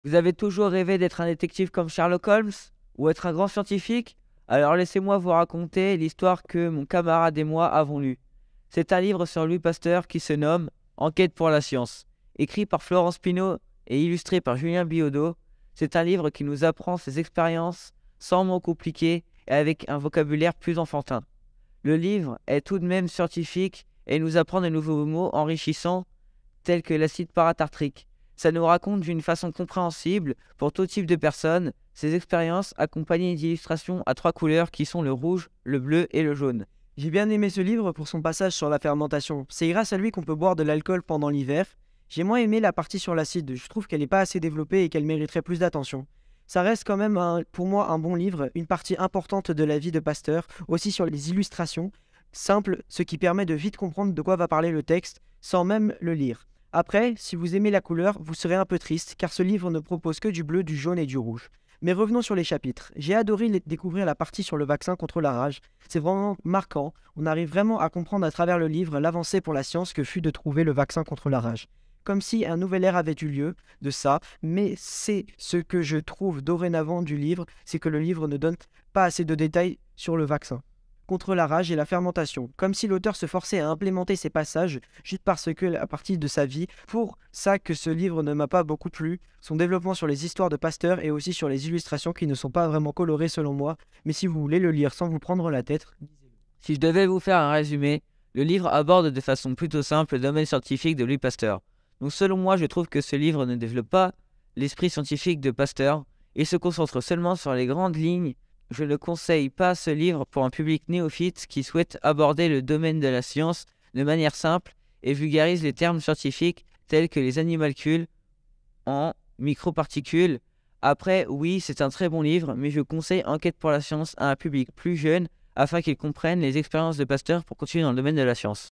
Vous avez toujours rêvé d'être un détective comme Sherlock Holmes ou être un grand scientifique? Alors laissez-moi vous raconter l'histoire que mon camarade et moi avons lue. C'est un livre sur Louis Pasteur qui se nomme Enquête pour la science. Écrit par Florence Pinault et illustré par Julien Billaudot, c'est un livre qui nous apprend ses expériences sans mots compliqués et avec un vocabulaire plus enfantin. Le livre est tout de même scientifique et nous apprend de nouveaux mots enrichissants tels que l'acide paratartrique. Ça nous raconte d'une façon compréhensible pour tout type de personnes ces expériences accompagnées d'illustrations à trois couleurs qui sont le rouge, le bleu et le jaune. J'ai bien aimé ce livre pour son passage sur la fermentation. C'est grâce à lui qu'on peut boire de l'alcool pendant l'hiver. J'ai moins aimé la partie sur l'acide. Je trouve qu'elle n'est pas assez développée et qu'elle mériterait plus d'attention. Ça reste quand même pour moi un bon livre, une partie importante de la vie de Pasteur, aussi sur les illustrations, simple, ce qui permet de vite comprendre de quoi va parler le texte sans même le lire. Après, si vous aimez la couleur, vous serez un peu triste car ce livre ne propose que du bleu, du jaune et du rouge. Mais revenons sur les chapitres. J'ai adoré découvrir la partie sur le vaccin contre la rage. C'est vraiment marquant. On arrive vraiment à comprendre à travers le livre l'avancée pour la science que fut de trouver le vaccin contre la rage. Comme si un nouvel ère avait eu lieu de ça, mais c'est ce que je trouve dorénavant du livre, c'est que le livre ne donne pas assez de détails sur le vaccin contre la rage et la fermentation, comme si l'auteur se forçait à implémenter ces passages juste parce que la partie de sa vie, pour ça que ce livre ne m'a pas beaucoup plu, son développement sur les histoires de Pasteur et aussi sur les illustrations qui ne sont pas vraiment colorées selon moi, mais si vous voulez le lire sans vous prendre la tête, Si je devais vous faire un résumé, le livre aborde de façon plutôt simple le domaine scientifique de Louis Pasteur. Donc selon moi, je trouve que ce livre ne développe pas l'esprit scientifique de Pasteur et se concentre seulement sur les grandes lignes. Je ne conseille pas ce livre pour un public néophyte qui souhaite aborder le domaine de la science de manière simple et vulgarise les termes scientifiques tels que les animalcules en microparticules. Après, oui, c'est un très bon livre, mais je conseille Enquête pour la science à un public plus jeune afin qu'il comprenne les expériences de Pasteur pour continuer dans le domaine de la science.